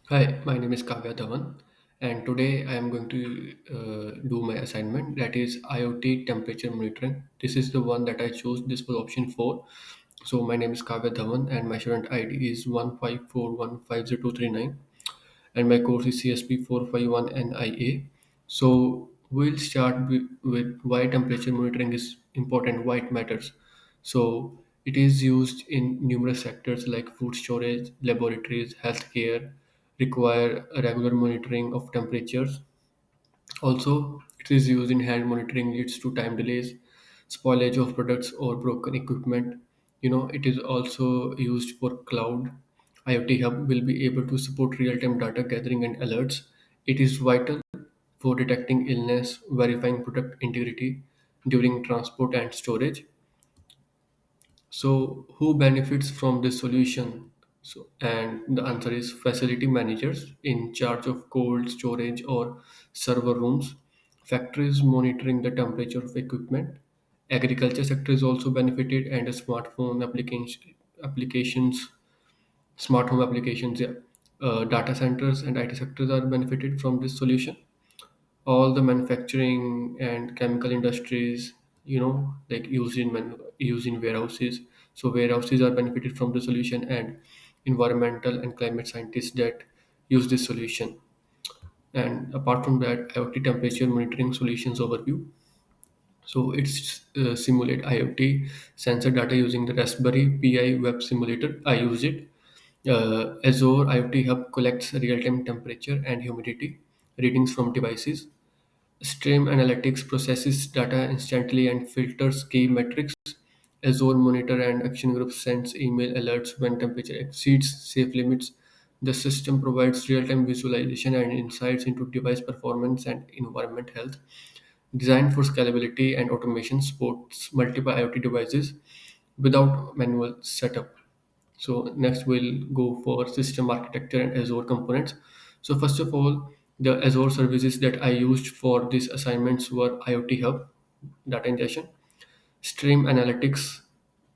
Hi, my name is Kavya-Dhawan, and today I am going to do my assignment, that is IoT temperature monitoring. This is the one that I chose. This was option 4. So my name is Kavya-Dhawan and my student ID is 154150239, and my course is CSP451NIA. So we'll start with why temperature monitoring is important, why it matters. So it is used in numerous sectors like food storage, laboratories, healthcare, require a regular monitoring of temperatures. Also, it is used in hand monitoring leads to time delays, spoilage of products or broken equipment. It is also used for cloud. IoT Hub will be able to support real-time data gathering and alerts. It is vital for detecting illness, verifying product integrity during transport and storage. So, who benefits from this solution? And the answer is facility managers in charge of cold storage or server rooms, factories monitoring the temperature of equipment, agriculture sector is also benefited, and a applications, smart home applications, yeah. Data centers and IT sectors are benefited from this solution. All the manufacturing and chemical industries, like used in warehouses. So warehouses are benefited from the solution, and environmental and climate scientists that use this solution. And apart from that, IoT temperature monitoring solutions overview. So it's simulate IoT sensor data using the Raspberry Pi web simulator. I use it. Azure IoT Hub collects real-time temperature and humidity readings from devices. Stream Analytics processes data instantly and filters key metrics. Azure Monitor and Action Group sends email alerts when temperature exceeds safe limits. The system provides real-time visualization and insights into device performance and environment health. Designed for scalability and automation, supports multiple IoT devices without manual setup. So next we'll go for system architecture and Azure components. So first of all, the Azure services that I used for these assignments were IoT Hub, data ingestion, Stream Analytics.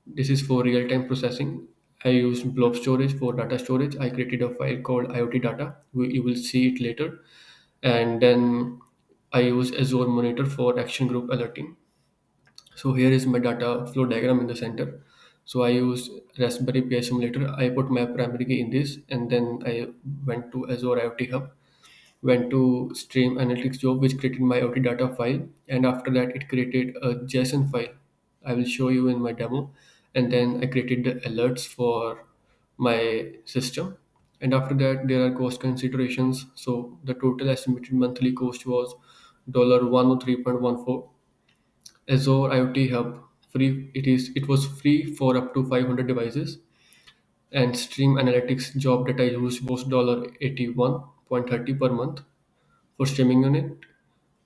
This is for real-time processing. I used blob storage for data storage. I created a file called IoT data. You will see it later. And then I use Azure Monitor for action group alerting. So here is my data flow diagram in the center. So I use Raspberry Pi simulator. I put my primary key in this, and then I went to Azure IoT Hub, went to Stream Analytics job, which created my IoT data file, and after that it created a JSON file. I will show you in my demo, and then I created the alerts for my system. And after that, there are cost considerations. So the total estimated monthly cost was $103.14. Azure IoT Hub free. It was free for up to 500 devices, and Stream Analytics job that I used was $81.30 per month for streaming unit,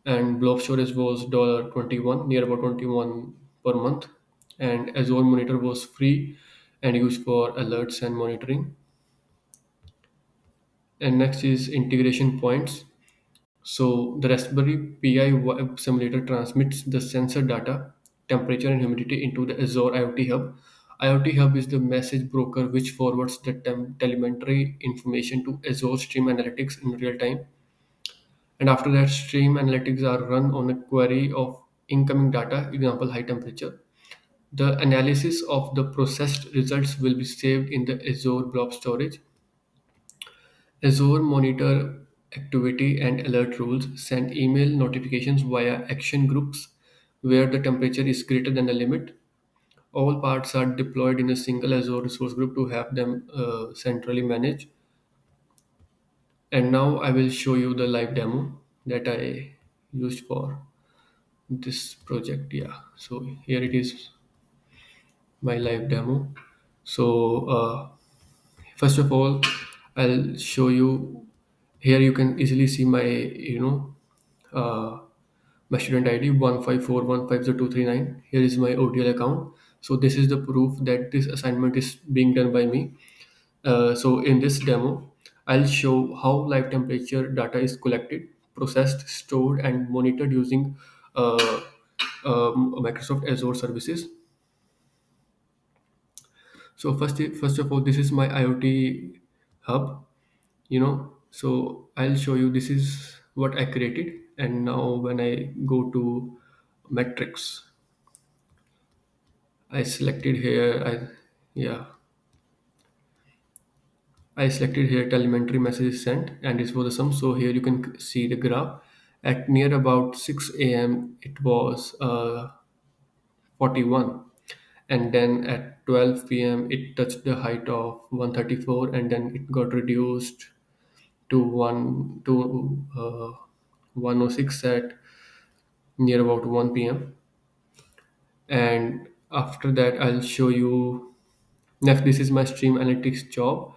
and Blob Storage was $21, near about 21 per month, and Azure Monitor was free and used for alerts and monitoring. And next is integration points. So the Raspberry Pi web simulator transmits the sensor data, temperature and humidity into the Azure IoT Hub. IoT Hub is the message broker which forwards the telemetry information to Azure Stream Analytics in real time. And after that, Stream Analytics are run on a query of incoming data, example high temperature. The analysis of the processed results will be saved in the Azure Blob Storage. Azure monitor activity and alert rules, send email notifications via action groups where the temperature is greater than the limit. All parts are deployed in a single Azure resource group to have them centrally managed. And now I will show you the live demo that I used for this project. Yeah, so here it is, my live demo. So first of all, I'll show you. Here you can easily see my uh, my student ID 154150239. Here is my ODL account. So this is the proof that this assignment is being done by me. So in this demo, I'll show how live temperature data is collected, processed, stored, and monitored using uh, Microsoft Azure services. So first of all, this is my IoT hub. So I'll show you, this is what I created. And now when I go to metrics, I selected here, I selected here telemetry message sent, and this was the sum. So here you can see the graph. At near about 6 a.m. it was 41, and then at 12 p.m. it touched the height of 134, and then it got reduced to 106 at near about 1 p.m. And after that I'll show you. Next, this is my stream analytics job.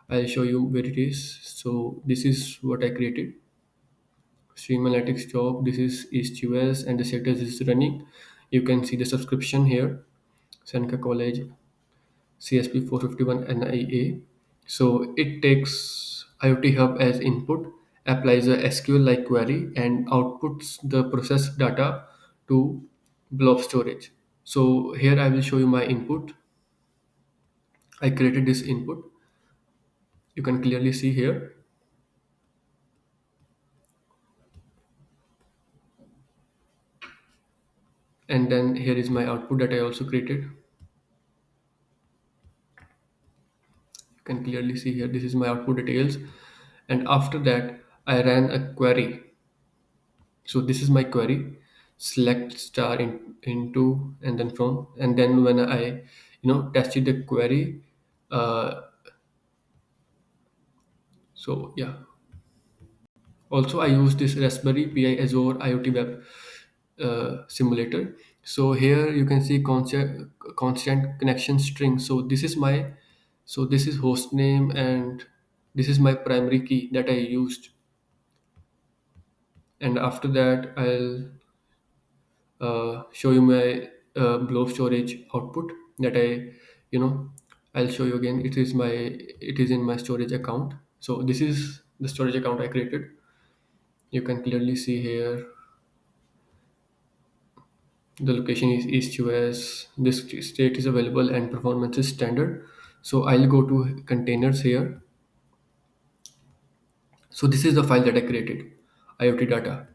I'll show you where it is. So this is what I created. Stream analytics job. This is East US and the status is running. You can see the subscription here. Seneca College CSP451 NIA. So it takes IoT Hub as input, applies a SQL like query, and outputs the processed data to blob storage. So here I will show you my input. I created this input. You can clearly see here. And then here is my output that I also created. You can clearly see here, this is my output details. And after that I ran a query. So this is my query: select star into and then from. And then when I tested the query, uh, so yeah, also I use this Raspberry Pi Azure IoT web simulator. So here you can see constant connection string. So this is my, so this is host name, and this is my primary key that I used. And after that I'll show you my blob storage output that you know I'll show you again. It is in my storage account. So this is the storage account I created. You can clearly see here the location is East US. This state is available and performance is standard. So I'll go to containers here. So this is the file that I created, IoT data.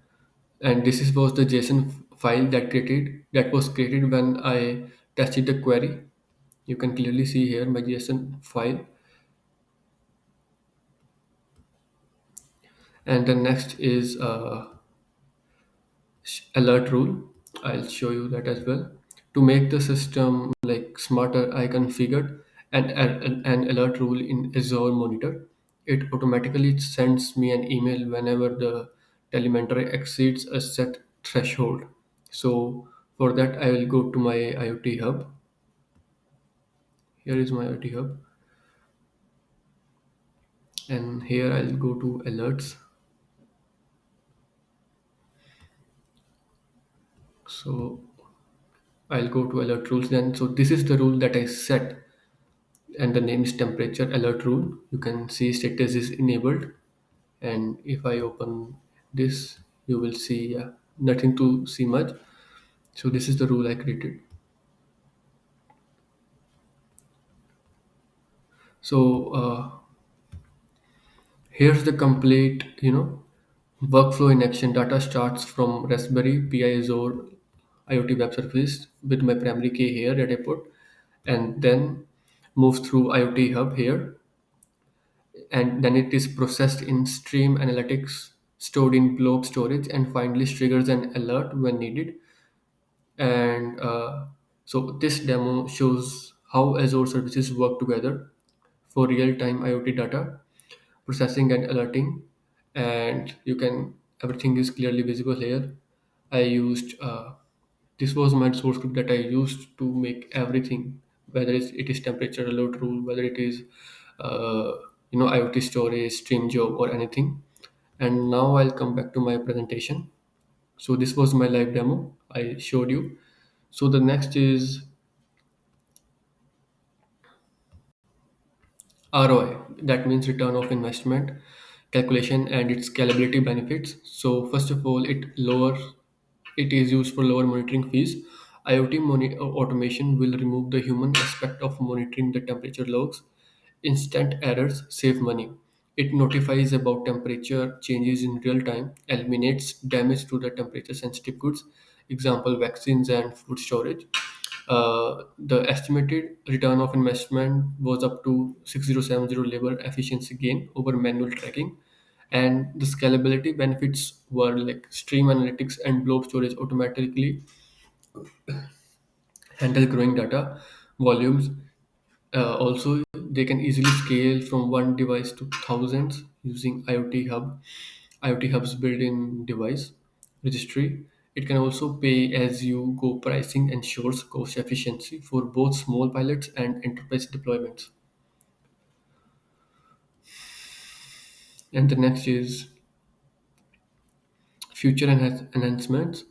And this is was the JSON file that was created when I tested the query. You can clearly see here my JSON file. And the next is alert rule. I'll show you that as well. To make the system like smarter, I configured an alert rule in Azure Monitor. It automatically sends me an email whenever the telemetry exceeds a set threshold. So for that I will go to my IoT hub. Here is my IoT hub, and here I'll go to alerts. So I'll go to alert rules then. So this is the rule that I set, and the name is temperature alert rule. You can see status is enabled, and if I open this, you will see nothing to see much. So this is the rule I created. So here's the complete workflow in action. Data starts from Raspberry Pi Azure IoT web service with my primary key here that I put, and then moves through IoT hub here, and then it is processed in stream analytics, stored in blob storage, and finally triggers an alert when needed. And so this demo shows how Azure services work together for real-time IoT data processing and alerting. And you can, everything is clearly visible here. I used this was my source script that I used to make everything, whether it is temperature alert rule, whether it is uh, IoT storage, stream job, or anything. And now I'll come back to my presentation. So this was my live demo I showed you. So the next is ROI, that means return of investment calculation and its scalability benefits. So first of all, it is used for lower monitoring fees. IoT automation will remove the human aspect of monitoring the temperature logs. Instant errors save money. It notifies about temperature changes in real time, eliminates damage to the temperature sensitive goods, example vaccines and food storage. The estimated return of investment was up to 6070 labor efficiency gain over manual tracking, and the scalability benefits were like stream analytics and blob storage automatically handle growing data volumes. Also, they can easily scale from one device to thousands using IoT hubs built-in device registry. It can also pay as you go pricing ensures cost efficiency for both small pilots and enterprise deployments. And the next is future enhancements.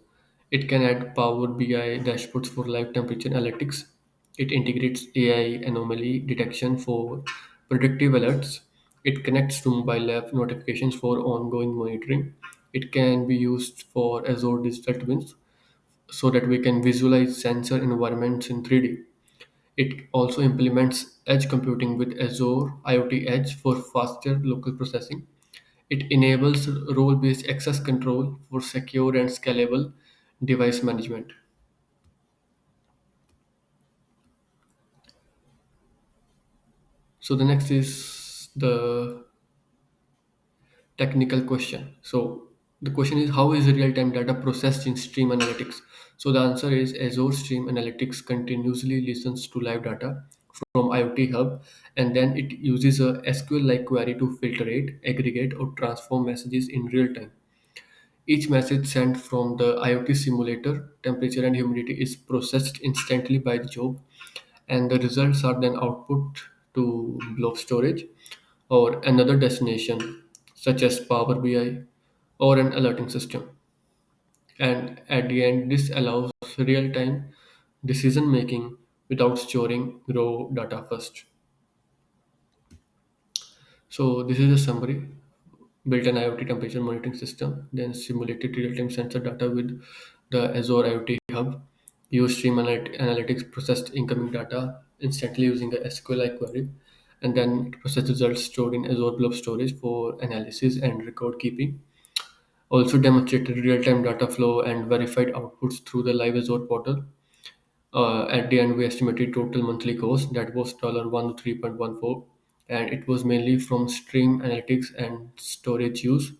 It can add Power BI dashboards for live temperature analytics. It integrates AI anomaly detection for predictive alerts. It connects to mobile app notifications for ongoing monitoring. It can be used for Azure Digital Twins so that we can visualize sensor environments in 3D. It also implements edge computing with Azure IoT Edge for faster local processing. It enables role-based access control for secure and scalable device management. So the next is the technical question. So the question is, how is real-time data processed in Stream Analytics? So the answer is Azure Stream Analytics continuously listens to live data from IoT Hub, and then it uses a SQL-like query to filter it, aggregate, or transform messages in real time. Each message sent from the IoT simulator, temperature and humidity, is processed instantly by the job, and the results are then output to blob storage or another destination, such as Power BI or an alerting system. And at the end, this allows real time decision making without storing raw data first. So, this is a summary. Built an IoT temperature monitoring system, then simulated real-time sensor data with the Azure IoT Hub, used stream analytics, processed incoming data instantly using a SQLite query, and then it processed results stored in Azure Blob Storage for analysis and record keeping. Also demonstrated real-time data flow and verified outputs through the live Azure portal. At the end, we estimated total monthly cost that was $103.14, and it was mainly from stream analytics and storage use.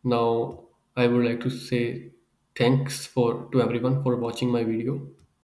Now, I would like to say thanks for to everyone for watching my video.